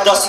10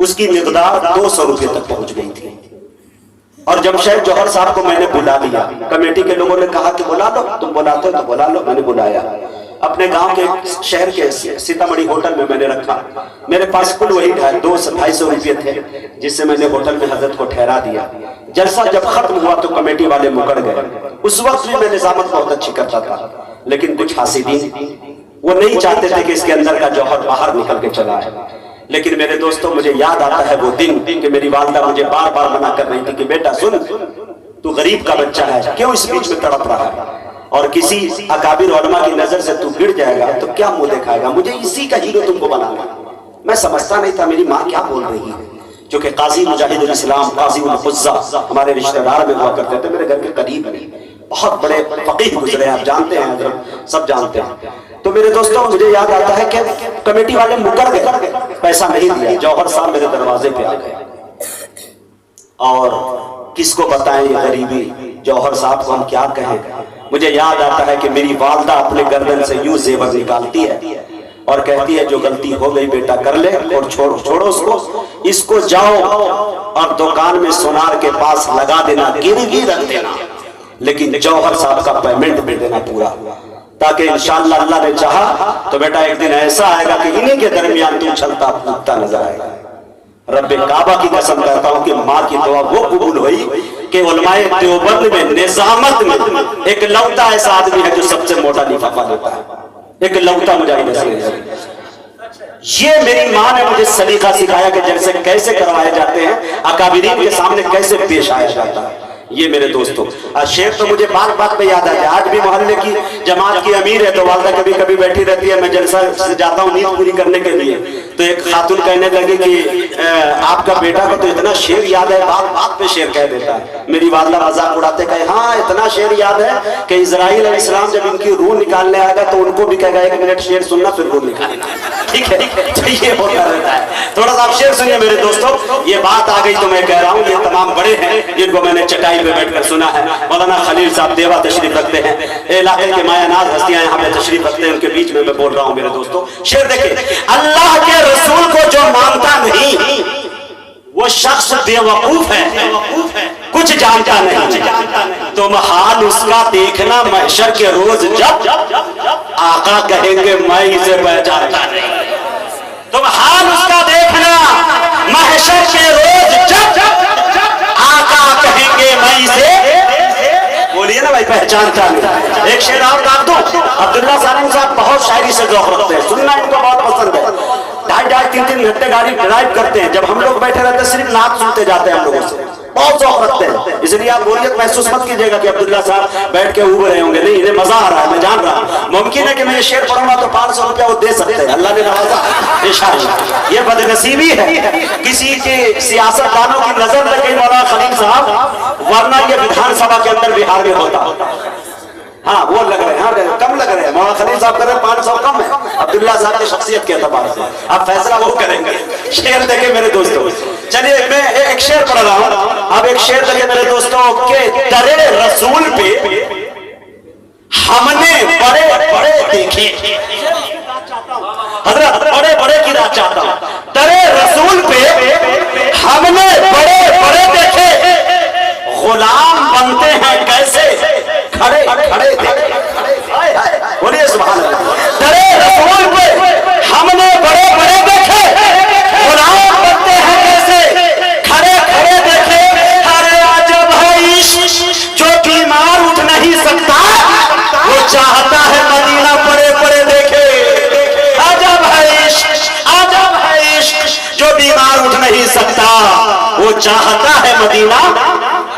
اس کی مقدار 200 روپے تک پہنچ گئی تھی. اور جمشید جوہر صاحب کو میں نے بلا لیا. کمیٹی کے لوگوں نے کہا کہ بلا لو, تم بلاتے ہو تو بلا لو. میں نے بلایا, اپنے گاؤں کے شہر کے سیتامڑھی ہوٹل میں نے رکھا. میرے پاس کل وہی 200-250 روپے تھے جس سے میں نے ہوٹل میں حضرت کو ٹھہرا دیا. جلسہ جب ختم ہوا تو کمیٹی والے مکر گئے. اس وقت بھی میں نظامت بہت اچھی کرتا تھا, لیکن کچھ حاسدین وہ نہیں چاہتے تھے کہ اس کے اندر کا جوہر باہر نکل کے چلا ہے. لیکن میرے دوستوں, مجھے یاد آتا ہے وہ دن کہ میری والدہ مجھے بار بار منع کر رہی تھی کہ بیٹا سن, تو غریب کا بچہ ہے, کیوں اس بیچ میں تڑپ رہا ہے, اور کسی اکابر علماء کی نظر سے تو گر جائے گا تو کیا منہ دکھائے گا. مجھے اسی کا ہیرو تم کو بنانا. میں سمجھتا نہیں تھا میری ماں کیا بول رہی ہے, جو کہ قاضی مجاہد الاسلام قاضی الحفظہ ہمارے رشتہ دار میں ہوا کرتے تھے, میرے گھر کے قریب نہیں, بہت بڑے فقیہ گزرے ہیں, آپ جانتے ہیں حضرت, سب جانتے ہیں. تو میرے دوستوں, مجھے یاد آتا ہے کہ کمیٹی والے مکر گئے, پیسہ نہیں دیا. جوہر صاحب میرے دروازے پہ آ گئے, اور کس کو بتائیں یہ غریبی, جوہر صاحب کو ہم کیا کہیں. مجھے یاد آتا ہے کہ میری والدہ اپنے گردن سے یوں زیور نکالتی ہے اور کہتی ہے جو غلطی ہو گئی بیٹا کر لے, اور چھوڑو اس کو جاؤ اور دکان میں سونار کے پاس لگا دینا, گروی رکھ دینا, لیکن جوہر صاحب کا پیمنٹ دے دینا پورا, تاکہ انشاءاللہ اللہ نے چاہا تو بیٹا ایک دن ایسا آئے گا کہ انہی کے درمیان تو چلتا پھوٹتا نظر آئے گا. رب کعبہ کی قسم کرتا ہوں کہ ماں کی دعا وہ قبول ہوئی کہ علماء دیوبند میں نظامت میں ایک لوتا ایسا آدمی ہے جو سب سے موٹا لفافہ لیتا ہے, ایک لوتا مجاہد ہے. یہ میری ماں نے مجھے سلیقہ سکھایا کہ جیسے کیسے کروائے جاتے ہیں, اکابرین کے سامنے کیسے پیش آیا جاتا ہے. یہ میرے دوستوں, شیخ تو مجھے بات بات پہ یاد آتا ہے. آج بھی محلے کی جماعت کی امیر ہے تو والدہ کبھی کبھی بیٹھی رہتی ہے, میں جلسہ سے جاتا ہوں نیند پوری کرنے کے لیے, تو ایک خاتون کہنے لگی کہ آپ کا بیٹا کو تو اتنا شعر یاد ہے, بات بات پہ شعر کہہ دیتا ہے. میری والدہ مذاق اڑاتے کہے ہاں اتنا شعر یاد ہے کہ اسرائیل علیہ السلام جب ان کی روح نکالنے آئے گا تو ان کو بھی کہے گا 1 منٹ شعر سننا پھر روح نکالنا. ٹھیک ہے, یہ ہوتا رہتا ہے. تھوڑا سا آپ شعر سنیے میرے دوستوں. یہ بات آ گئی تو میں کہہ رہا ہوں یہ تمام بڑے ہیں جن کو میں نے چٹائی پہ بیٹھ کر سنا ہے. مولانا خلیل صاحب دیوا تشریف رکھتے ہیں, علاقے کے مایہ ناز ہستیاں یہاں پہ تشریف رکھتے ہیں, ان کے بیچ میں بول رہا ہوں میرے دوستوں. شعر دیکھیں, اللہ کے رسول کو جو مانتا نہیں وہ شخص بے وقوف ہے, کچھ جانتا نہیں. تم حال اس کا دیکھنا محشر کے روز جب آقا کہیں گے میں اسے پہچانتا نہیں. تم حال اس کا دیکھنا محشر کے روز جب آقا کہیں گے میں اسے, بولیے نا بھائی, پہچانتا نہیں. ایک شعر اور ڈال دو. عبداللہ سالم صاحب بہت شاعری سے ذوق رکھتے ہیں, سننا ان کو بہت پسند ہے. 2.5-3 گھنٹے گاڑی ڈرائیو کرتے ہیں, جب ہم لوگ بیٹھے رہتے ہیں صرف نعت سنتے جاتے ہیں ہم لوگوں سے, بہت ذوق رکھتے ہیں. اس لیے آپ بوریت محسوس مت کیجیے گا کہ عبداللہ صاحب بیٹھ کے اوب رہے ہوں گے, نہیں, انہیں مزہ آ رہا ہے, میں جان رہا ہوں. ممکن ہے کہ میں یہ شعر پڑھوں گا تو 500 روپیہ وہ دے سکتے ہیں, اللہ نے نوازا انشاءاللہ. یہ بدنصیبی ہے کسی کے سیاست دانوں کی نظر لگ گئی مولانا خلیل صاحب, ورنہ یہ وِدھان سبھا کے اندر بہار میں ہوتا. ہاں وہ لگ رہے ہیں, ہاں کم لگ رہے ہیں. مولانا خلیل صاحب کر رہے ہیں 500 کم ہے, عبداللہ صاحب کی شخصیت کے اعتبار سے اب فیصلہ وہ کریں گے. شعر دیکھیں میرے دوستوں. چلیے میں ایک شعر پڑھ رہا ہوں, اب ایک شعر دیکھیں میرے دوستوں کہ درے رسول پہ ہم نے بڑے بڑے دیکھے. حضرت بڑے بڑے کی رات چاہتا ہوں. درے رسول پہ ہم نے بڑے بڑے دیکھے, غلام بنتے ہیں کیسے کھڑے کھڑے دیکھے. بولیے سبحان اللہ. درے رسول پہ ہم نے بڑے بڑے دیکھے, غلام بنتے ہیں کیسے کھڑے کھڑے دیکھے. ارے عجب ہے عشق جو بیمار اٹھ نہیں سکتا, وہ چاہتا ہے مدینہ پڑے پڑے دیکھے. عجب ہے عشق جو بیمار اٹھ نہیں سکتا, وہ چاہتا ہے مدینہ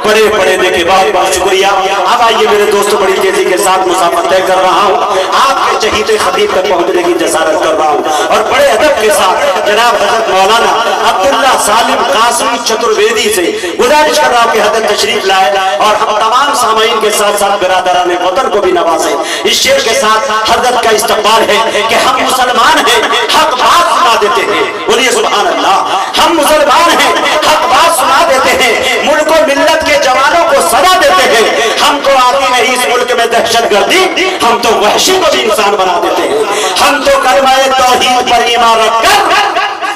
پڑے پڑے دیکھے. بہت بہت شکریہ. اب آئیے میرے دوستوں, بڑی تیزی کے ساتھ مسافت طے کر رہا ہوں, آپ کے چہیتے خطیب تک پہنچنے کی جسارت کر رہا ہوں, اور بڑے ادب کے ساتھ جناب حضرت مولانا عبداللہ سالم قاسمی چترویدی سے گزارش کر رہا ہوں کہ حضرت تشریف لائے اور ہم تمام سامعین کے ساتھ ساتھ برادران وطن کو بھی نوازیں. اس شعر کے ساتھ حضرت کا استقبال ہے کہ ہم مسلمان ہیں, حق بات سنا دیتے ہیں. بولیے سبحان اللہ. ہم مسلمان ہیں, حق بات سنا دیتے ہیں, ملک و ملت کے جوانوں کو سزا دیتے ہیں. ہم کو آتی نہیں اس ملک میں دہشت گردی, ہم تو وحشی کو بھی انسان بنا دیتے ہیں. ہم تو کلمہ توحید پر ایمان رکھ کر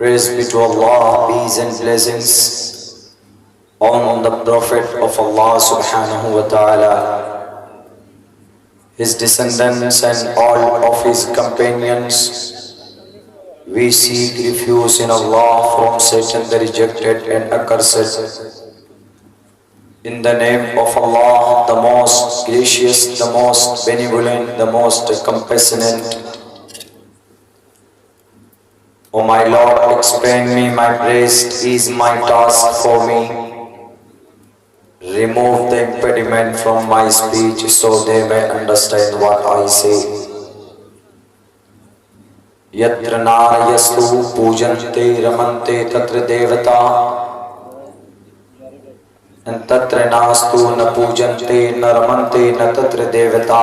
Praise be to Allah, peace and blessings on the Prophet of Allah subhanahu wa ta'ala, his descendants and all of his companions. We seek refuge in Allah from Satan the rejected and accursed. In the name of Allah, the most gracious, the most benevolent, the most compassionate. O my Lord, expand me my breast is my task for me. Remove the impediment from my speech so they may understand what I say. Yatra narayastu pujante ramante tatra devata and tatra nastu na pujante na ramante na tatra devata.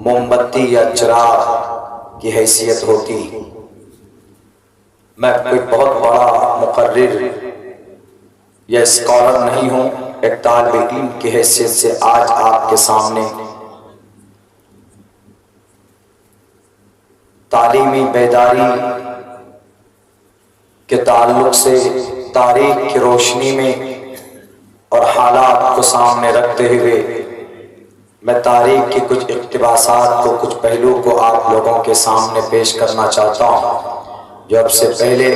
موم بتی یا چراغ کی حیثیت ہوتی۔ میں کوئی بہت بڑا مقرر یا اسکالر نہیں ہوں، ایک طالب علم کی حیثیت سے آج آپ کے سامنے تعلیمی بیداری کے تعلق سے تاریخ کی روشنی میں اور حالات کو سامنے رکھتے ہوئے میں تاریخ کی کچھ اقتباسات کو، کچھ پہلو کو آپ لوگوں کے سامنے پیش کرنا چاہتا ہوں، جو اب سے پہلے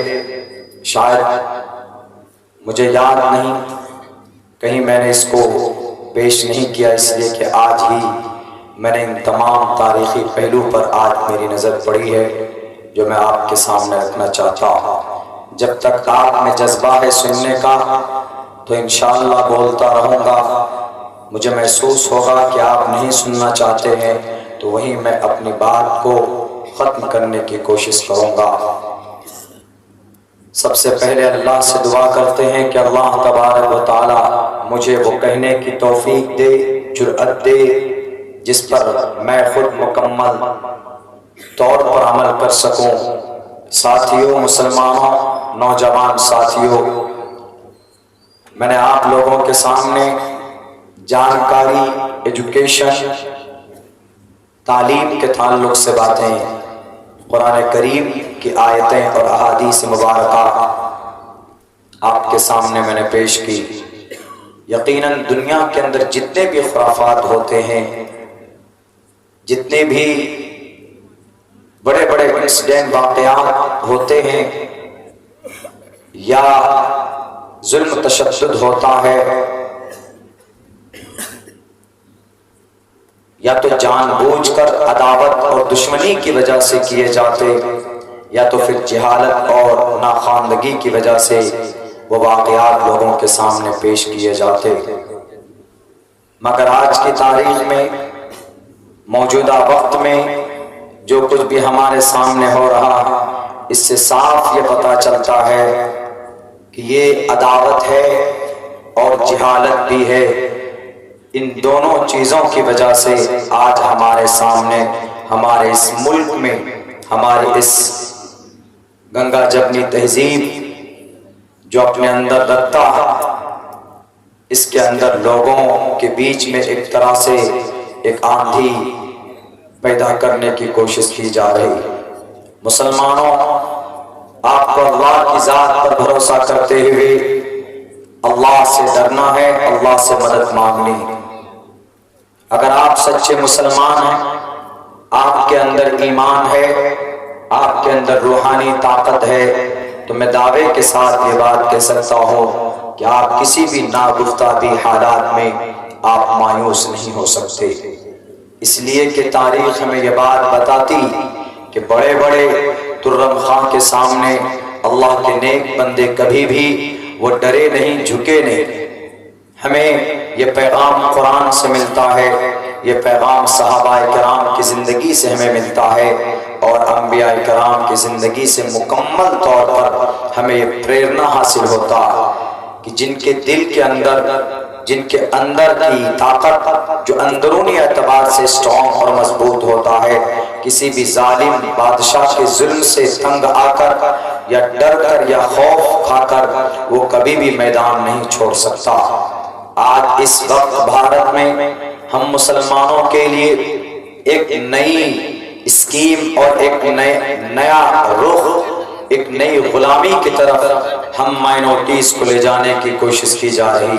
شاید مجھے یاد نہیں، کہیں میں نے اس کو پیش نہیں کیا، اس لیے کہ آج ہی میں نے ان تمام تاریخی پہلو پر آج میری نظر پڑی ہے جو میں آپ کے سامنے رکھنا چاہتا ہوں۔ جب تک آپ میں جذبہ ہے سننے کا تو انشاءاللہ بولتا رہوں گا، مجھے محسوس ہوگا کہ آپ نہیں سننا چاہتے ہیں تو وہیں میں اپنی بات کو ختم کرنے کی کوشش کروں گا۔ سب سے پہلے اللہ سے دعا کرتے ہیں کہ اللہ تبارک و تعالی مجھے وہ کہنے کی توفیق دے، جرأت دے، جس پر میں خود مکمل طور پر عمل کر سکوں۔ ساتھیوں، مسلمانوں، نوجوان ساتھیوں، میں نے آپ لوگوں کے سامنے جانکاری، ایجوکیشن، تعلیم کے تعلق سے باتیں، قرآن کریم کی آیتیں اور احادیث مبارکہ آپ کے سامنے میں نے پیش کی۔ یقیناً دنیا کے اندر جتنے بھی خرافات ہوتے ہیں، جتنے بھی بڑے بڑے انسیڈنٹ واقعات ہوتے ہیں یا ظلم تشدد ہوتا ہے، یا تو جان بوجھ کر عداوت اور دشمنی کی وجہ سے کیے جاتے، یا تو پھر جہالت اور ناخواندگی کی وجہ سے وہ واقعات لوگوں کے سامنے پیش کیے جاتے۔ مگر آج کی تاریخ میں، موجودہ وقت میں جو کچھ بھی ہمارے سامنے ہو رہا، اس سے صاف یہ پتہ چلتا ہے کہ یہ عداوت ہے اور جہالت بھی ہے۔ ان دونوں چیزوں کی وجہ سے آج ہمارے سامنے، ہمارے اس ملک میں، ہماری اس گنگا جمنی تہذیب جو اپنے اندر رکھتا ہے، اس کے اندر لوگوں کے بیچ میں ایک طرح سے ایک آندھی پیدا کرنے کی کوشش کی جا رہی۔ مسلمانوں، آپ کو اللہ کی ذات پر بھروسہ کرتے ہوئے اللہ سے ڈرنا ہے، اللہ سے مدد مانگنی۔ اگر آپ سچے مسلمان ہیں، آپ کے اندر ایمان ہے، آپ کے اندر روحانی طاقت ہے، تو میں دعوے کے ساتھ یہ بات کہہ سکتا ہوں کہ آپ کسی بھی ناگفتہ بھی حالات میں آپ مایوس نہیں ہو سکتے، اس لیے کہ تاریخ ہمیں یہ بات بتاتی کہ بڑے بڑے ترم خان کے سامنے اللہ کے نیک بندے کبھی بھی وہ ڈرے نہیں، جھکے نہیں۔ ہمیں یہ پیغام قرآن سے ملتا ہے، یہ پیغام صحابہ کرام کی زندگی سے ہمیں ملتا ہے، اور انبیاء کرام کی زندگی سے مکمل طور پر ہمیں یہ پریرنا حاصل ہوتا کہ جن کے دل کے اندر، جن کے اندر کی طاقت جو اندرونی اعتبار سے اسٹرانگ اور مضبوط ہوتا ہے، کسی بھی ظالم بادشاہ کے ظلم سے تنگ آ کر یا ڈر کر یا خوف کھا کر وہ کبھی بھی میدان نہیں چھوڑ سکتا۔ آج اس وقت بھارت میں ہم مسلمانوں کے لیے ایک نئی اسکیم اور ایک نیا رخ، ایک نئی غلامی کی طرف ہم مائنورٹیز کو لے جانے کی کوشش کی جا رہی۔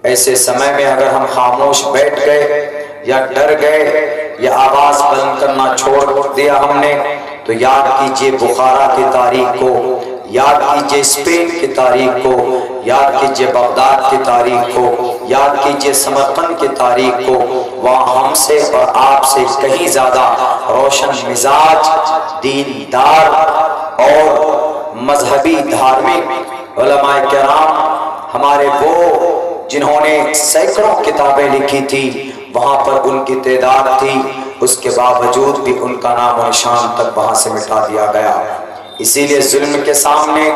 ایسے سمے میں اگر ہم خاموش بیٹھ گئے یا ڈر گئے یا آواز بلند کرنا چھوڑ دیا ہم نے، تو یاد کیجئے بخارا کی تاریخ کو، یاد کیجئے اسپین کی تاریخ کو، یاد کیجئے بغداد کی تاریخ کو، یاد کیجئے سمرقند کی تاریخ کو۔ وہاں ہم سے اور آپ سے کہیں زیادہ روشن مزاج، دیندار اور مذہبی دھارمک علماء کرام، ہمارے وہ جنہوں نے سینکڑوں کتابیں لکھی تھی، وہاں پر ان کی تعداد تھی، اس کے باوجود بھی ان کا نام و نشان تک وہاں سے مٹا دیا گیا۔ اسی لیے ظلم کے سامنے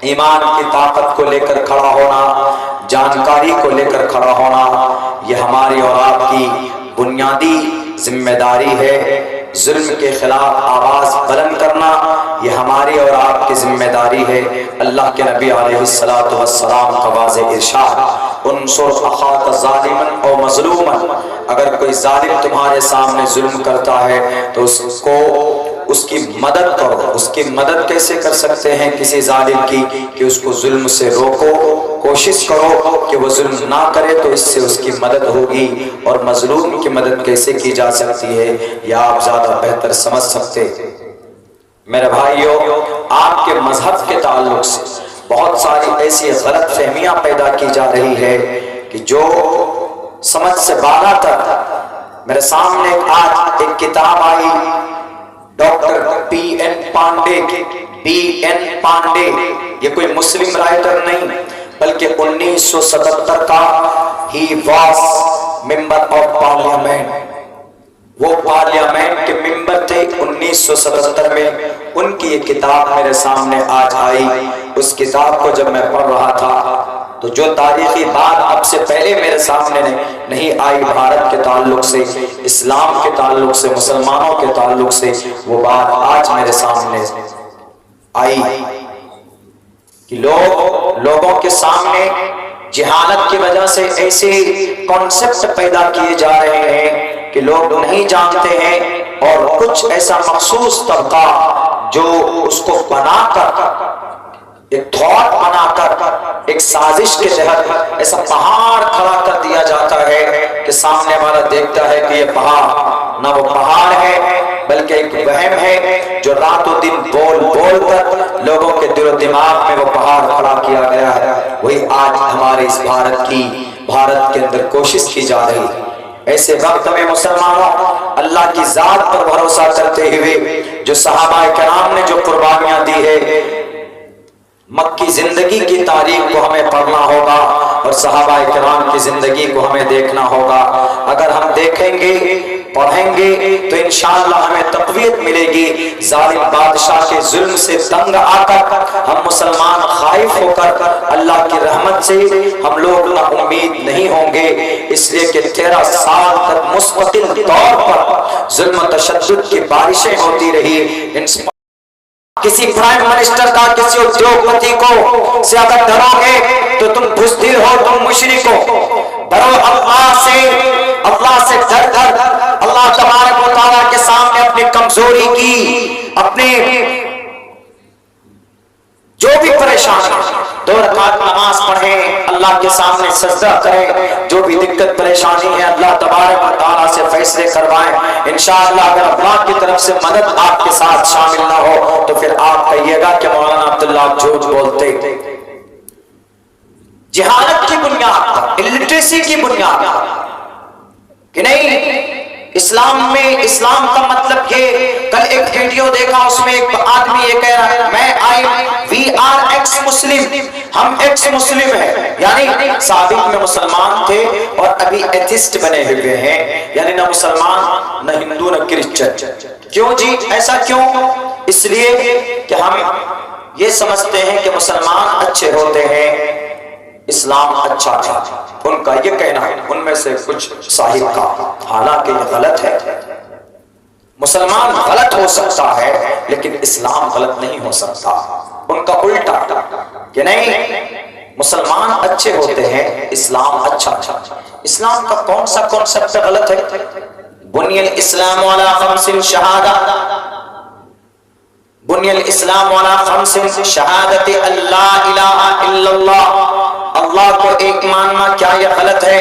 ایمان کی طاقت کو لے کر کھڑا ہونا، جانکاری کو لے کر کھڑا ہونا، یہ ہماری اور آپ کی بنیادی ذمہ داری ہے۔ ظلم کے خلاف آواز بلند کرنا یہ ہماری اور آپ کی ذمہ داری ہے۔ اللہ کے نبی علیہ الصلوۃ والسلام کا واضح ارشاد، انصر اخاک ظالما او مظلوما، اگر کوئی ظالم تمہارے سامنے ظلم کرتا ہے تو اس کی مدد کرو۔ اس کی مدد کیسے کر سکتے ہیں کسی ظالم کی؟ کہ اس کو ظلم سے روکو، کوشش کرو کہ وہ ظلم نہ کرے، تو اس سے اس کی مدد ہوگی۔ اور مظلوم کی مدد کیسے کی جا سکتی ہے یا آپ زیادہ بہتر سمجھ سکتے۔ میرے بھائیوں، آپ کے مذہب کے تعلق سے بہت ساری ایسی غلط فہمیاں پیدا کی جا رہی ہے کہ جو سمجھ سے بالا تر۔ میرے سامنے آج ایک کتاب آئی ڈاکٹر پی این پانڈے یہ کوئی مسلم رائٹر نہیں بلکہ 1977 کا he was member of parliament, وہ پارلیمنٹ کے ممبر تھے 1977 میں۔ ان کی یہ کتاب میرے سامنے آج آئی۔ اس کتاب کو جب میں پڑھ رہا تھا تو جو تاریخی بات اب سے پہلے میرے سامنے نہیں آئی بھارت کے تعلق سے، اسلام کے تعلق سے، مسلمانوں کے تعلق سے، وہ بات آج میرے سامنے آئی کہ لوگوں کے سامنے جہالت کی وجہ سے ایسے کانسیپٹ پیدا کیے جا رہے ہیں کہ لوگ نہیں جانتے ہیں، اور کچھ ایسا مخصوص طبقہ جو اس کو بنا کر ایک تھاٹ بنا کر ایک سازش کے تحت ایسا پہاڑ کھڑا کر دیا جاتا ہے کہ سامنے والا دیکھتا ہے کہ یہ پہاڑ نہ وہ پہاڑ ہے بلکہ ایک وہم ہے جو رات و دن بول کر لوگوں کے دل و دماغ میں وہ پہاڑ کھڑا کیا گیا ہے۔ وہی آج ہمارے اس بھارت کے اندر کوشش کی جا رہی ہے۔ ایسے وقت میں مسلمانوں، اللہ کی ذات پر بھروسہ کرتے ہوئے جو صحابہ کرام نے جو قربانیاں دی ہے، مکی زندگی کی تاریخ کو ہمیں پڑھنا ہوگا اور صحابہ کرام کی زندگی کو ہمیں دیکھنا ہوگا۔ اگر ہم دیکھیں گے، پڑھیں گے تو انشاءاللہ ہمیں تقویت ملے گی۔ ظالم بادشاہ کے ظلم سے تنگ آ کر ہم مسلمان خائف ہو کر اللہ کی رحمت سے ہم لوگ نا امید نہیں ہوں گے، اس لیے کہ 13 سال تک مستقل طور پر ظلم و تشدد کی بارشیں ہوتی رہی۔ کسی پرائم منسٹر کا، کسی ادیوگپتی کو سے اگر ڈرو گے تو تم بزدل ہو، تم مشرک ہو۔ ڈرو اللہ سے ڈر کر اللہ تبارک و تعالیٰ کے سامنے اپنی کمزوری کی، اپنی جو بھی پریشانی، 2 رکعت نماز پڑھیں، اللہ کے سامنے سجدہ کریں، جو بھی دقت پریشانی ہے اللہ تبارک و تعالیٰ سے فیصلے کروائیں۔ انشاءاللہ اگر اللہ کی طرف سے مدد آپ کے ساتھ شامل نہ ہو تو پھر آپ کہیے گا کہ مولانا عبداللہ آپ جھوٹ بولتے۔ جہالت کی بنیاد پر، الٹریسی کی بنیاد پر کہ نہیں اسلام میں، اسلام کا مطلب یہ، کل ایک ویڈیو دیکھا اس میں ایک آدمی یہ کہہ رہا ہے وی آر ایکس مسلم، ہم ایکس مسلم ہیں، یعنی سابق میں مسلمان تھے اور ابھی ایتھسٹ بنے ہوئے ہیں، یعنی نہ مسلمان نہ ہندو نہ کرسچن۔ کیوں جی ایسا کیوں؟ اس لیے کہ ہم یہ سمجھتے ہیں کہ مسلمان اچھے ہوتے ہیں، اسلام اچھا تھا، ان کا یہ کہنا ہے، ان میں سے کچھ صاحب کا، حالانکہ یہ غلط ہے۔ مسلمان غلط ہو سکتا ہے لیکن اسلام غلط نہیں ہو سکتا۔ ان کا الٹا کہ نہیں مسلمان اچھے ہوتے ہیں، اسلام اچھا تھا۔ اسلام کا کون سا کانسیپٹ غلط ہے؟ بنی الاسلام علی 5 شہادہ، بنی الاسلام علی 5 شہادت اللہ الہ الا اللہ، اللہ کو ایک ماننا، کیا یہ غلط ہے؟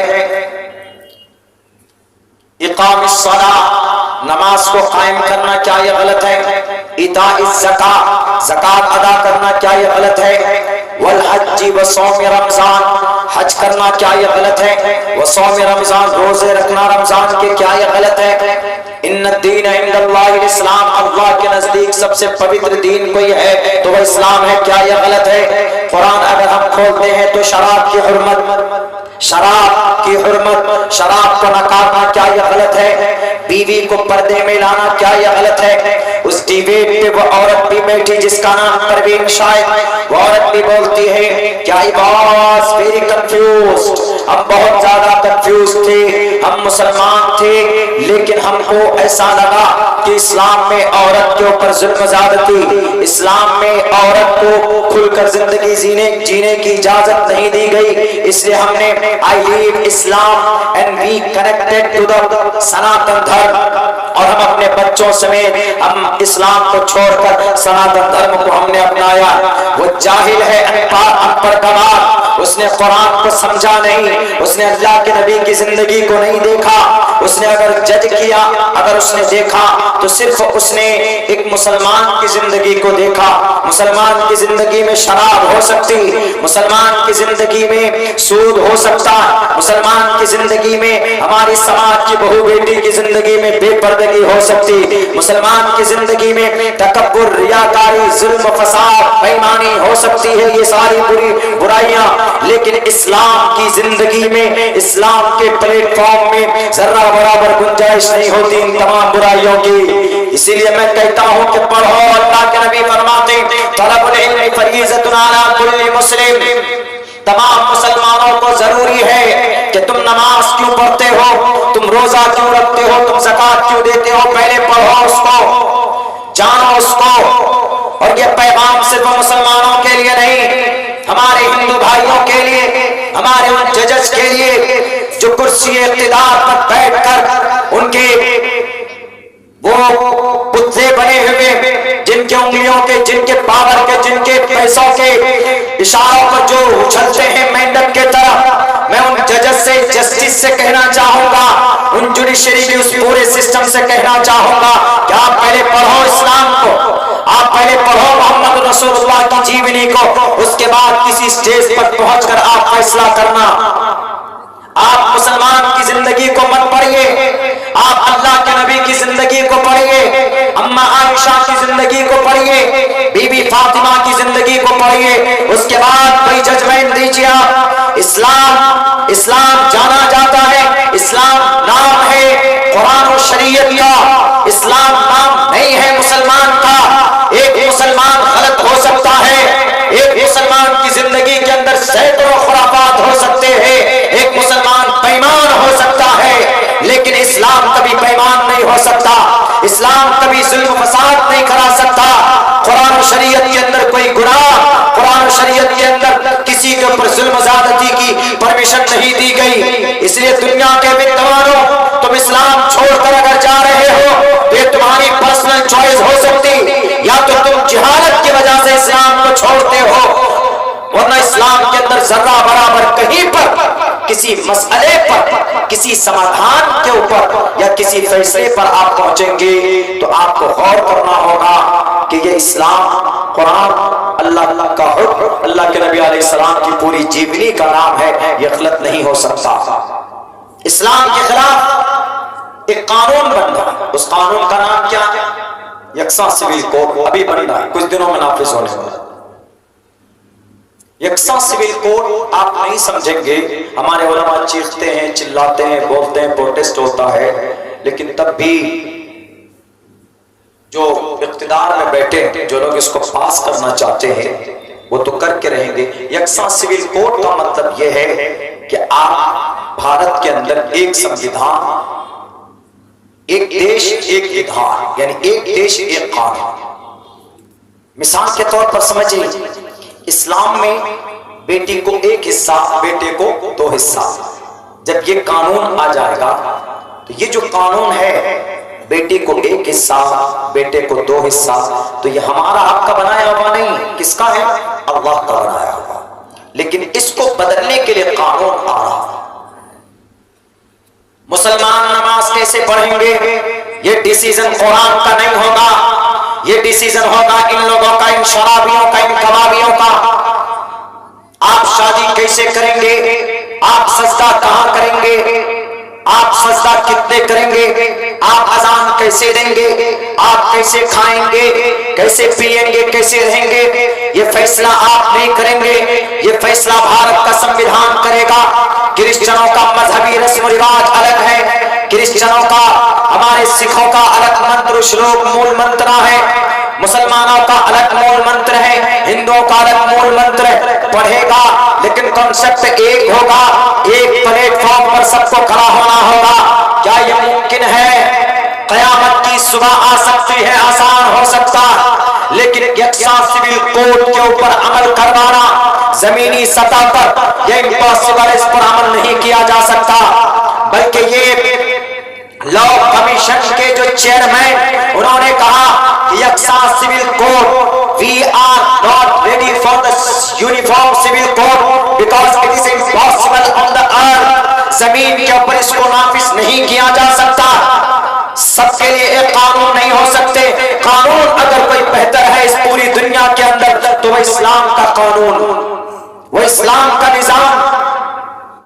اقام الصلاۃ، نماز کو قائم کرنا، کیا یہ غلط ہے؟ ایتاء الزکاۃ، زکات ادا کرنا، کیا یہ غلط ہے؟ والحج وصوم رمضان، حج کرنا، کیا یہ غلط ہے؟ وصوم رمضان، روزے رکھنا رمضان کے، کیا یہ غلط ہے؟ ان الدین عند اللہ الاسلام، اللہ کے نزدیک سب سے پوتر دین کوئی ہے تو وہ اسلام ہے، کیا یہ غلط ہے؟ قرآن اگر ہم کھولتے ہیں تو شراب کی حرمت، شراب کی حرمت، شراب کو نکالنا، کیا یہ غلط ہے؟ بیوی کو پردے میں لانا، کیا یہ غلط ہے؟ اس ڈیبیٹ پہ وہ عورت بھی بیٹھی جس کا نام پروین شاہد، وہ عورت بھی بولتی ہے کیا باس ویری کنفیوزڈ، ہم بہت زیادہ کنفیوز تھے، ہم مسلمان تھے لیکن ہم کو ایسا لگا کہ اسلام میں عورت کے اوپر ظلم زیادتی، اسلام میں عورت کو کھل کر زندگی جینے کی اجازت نہیں دی گئی، اس لیے ہم نے I leave Islam and we connected to the Sanatan دھرم، اور ہم اپنے بچوں سمیت ہم اسلام کو چھوڑ کر سناتن دھرم کو ہم نے اپنایا۔ وہ جاہل ہے، ان پڑھ گوار، اس نے قرآن کو سمجھا نہیں، اس نے اللہ کے نبی کی زندگی کو نہیں دیکھا، اس نے اگر جج کیا، اگر اس نے دیکھا تو صرف اس نے ایک مسلمان کی زندگی کو دیکھا۔ مسلمان کی زندگی میں شراب ہو سکتی، مسلمان کی زندگی میں سود ہو سکتا، مسلمان کی زندگی میں ہماری سماج کی بہو بیٹی کی زندگی میں بے پردگی ہو سکتی، مسلمان کی زندگی میں تکبر، ریاکاری، ظلم، فساد، بے ایمانی ہو سکتی ہے، یہ ساری برائیاں، لیکن اسلام کی زندگی میں، اسلام کے پلیٹ فارم میں ذرہ برابر گنجائش نہیں ہوتی ان تمام برائیوں کی۔ اسی لیے میں کہتا ہوں کہ پڑھو، اللہ کے نبی فرماتے طلب العلم فریضۃ علی کل مسلم، تمام مسلمانوں کو ضروری ہے کہ تم نماز کیوں پڑھتے ہو، تم روزہ کیوں رکھتے ہو، تم زکوٰۃ کیوں دیتے ہو، پہلے پڑھو اس کو، جانو اس کو۔ اور یہ پیغام صرف مسلمانوں کے لیے نہیں، ہمارے ہندو بھائیوں کے لیے، ہمارے ان ججز کے لیے جو کرسی اقتدار پر بیٹھ کر ان کے وہ بتلے بنے ہوئے، جن کے انگلیوں کے، جن کے پاور کے، جن کے پیسوں کے اشاروں پر جو اچھلتے ہیں مینڈک کے طرح، میں ان ججز سے، جسٹس سے کہنا چاہوں گا، ان جوڈیشری کے اس پورے سسٹم سے کہنا چاہوں گا کہ آپ پہلے پڑھو اسلام کو، آپ پہلے پڑھو محمد رسول اللہ کی جیونی کو، اس کے بعد کسی سٹیج پر پہنچ کر آپ فیصلہ کرنا۔ آپ مسلمان کی زندگی کو مت پڑھیے، آپ اللہ کے نبی کی زندگی کو پڑھیے، اماں عائشہ کی زندگی کو پڑھیے، بی بی فاطمہ کی زندگی کو پڑھیے، اس کے بعد کوئی ججمنٹ دیجیے آپ۔ اسلام جانا جاتا ہے، اسلام نام ہے قرآن و شریعت کا، اسلام نام نہیں ہے مسلمان کا۔ ایک مسلمان غلط ہو سکتا ہے، ایک مسلمان کی زندگی کے اندر سینکڑوں خرافات ہو سکتے ہیں، ایک مسلمان بےایمان ہو سکتا ہے، لیکن اسلام کبھی بےایمان نہیں ہو سکتا، اسلام کبھی ظلم و فساد نہیں کرا سکتا۔ قرآن و شریعت کے اندر کوئی گناہ، قرآن و شریعت کے اندر کسی کے اوپر ظلم و زیادتی کی پرمیشن نہیں دی گئی۔ اس لیے دنیا کے بدعنوانوں، تم اسلام چھوڑ کر اگر جا رہے ہو تو یہ تمہاری پرسنل چوائس ہو سکتی، یا تو تم جہالت کی وجہ سے اسلام کو چھوڑتے ہو، ورنہ اسلام کے اندر ذرہ برابر کہیں پر کسی مسئلے پر، کسی سمادھان کے اوپر یا کسی فیصلے پر آپ پہنچیں گے تو آپ کو غور کرنا ہوگا کہ یہ اسلام، قرآن، اللہ کا حکم، اللہ کے نبی علیہ السلام کی پوری جیونی کا نام ہے، یہ غلط نہیں ہو سکتا۔ اسلام کے خلاف ایک قانون بن رہا ہے، اس قانون کا نام کیا ہے؟ یکساں سول کوڈ، ابھی بن رہا ہے، کچھ دنوں میں نافذ ہونے والا ہے۔ یکساں سول کوڈ آپ نہیں سمجھیں گے، ہمارے علماء چیختے ہیں، چلاتے ہیں، بولتے ہیں، پروٹیسٹ ہوتا ہے، لیکن تب بھی جو اقتدار میں بیٹھے، جو لوگ اس کو پاس کرنا چاہتے ہیں، وہ تو کر کے رہیں گے۔ یکساں سول کوڈ کا مطلب یہ ہے کہ آپ بھارت کے اندر ایک سمویدھان، ایک دیش ایک ودھان، یعنی ایک دیش ایک قانون۔ مثال کے طور پر سمجھیں، اسلام میں بیٹی کو ایک حصہ، بیٹے کو 2 حصہ۔ جب یہ قانون آ جائے گا تو یہ جو قانون ہے، بیٹی کو 1 حصہ، بیٹے کو 2 حصہ، تو یہ ہمارا آپ کا بنایا ہوا نہیں، کس کا ہے؟ اللہ کا بنایا ہوا۔ لیکن اس کو بدلنے کے لیے قانون آ رہا۔ مسلمان نماز کیسے پڑھیں گے؟ یہ ڈیسیزن قرآن کا نہیں ہوگا، یہ ڈیسیزن ہوگا ان لوگوں کا، ان شرابیوں کا، ان کبابیوں کا۔ آپ شادی کیسے کریں گے؟ آپ سجدہ کہاں کریں گے؟ آپ سجدہ کتنے کریں گے؟ آپ اذان کیسے دیں گے؟ آپ کیسے کھائیں گے؟ کیسے پیئیں گے؟ کیسے رہیں گے؟ یہ فیصلہ آپ نہیں کریں گے، یہ فیصلہ بھارت کا سمویدھان کرے گا۔ کرسچنوں کا مذہبی رسم و رواج الگ ہے، کرسچنوں کا، ہمارے سکھوں کا الگ منتر شلوک مول منترا ہے، مسلمانوں کا الگ مول منتر ہے، ہندوؤں کا الگ مول منتر ہے، پڑھے گا لیکن کنسپٹ ایک ہوگا، ایک پلیٹ فارم پر سب کو کھڑا ہونا ہوگا۔ کیا یہ ممکن ہے؟ قیامت کی صبح آ سکتی ہے، آسان ہو سکتا، لیکن یکساں سول کوڈ کے اوپر عمل کروانا زمینی سطح پر یہ امپاسبل، اس پر عمل نہیں کیا جا سکتا۔ بلکہ یہ لا کمیشن کے جو چیئرمین انہوں نے کہا کہ یکساں civil code, we are not ready for the uniform civil code because it is impossible on the earth, زمین کے اوپر اس کو نافذ نہیں کیا جا سکتا۔ سب کے لیے ایک قانون نہیں ہو سکتے، قانون اگر کوئی بہتر ہے اس پوری دنیا کے اندر تو وہ اسلام کا قانون، وہ اسلام کا نظام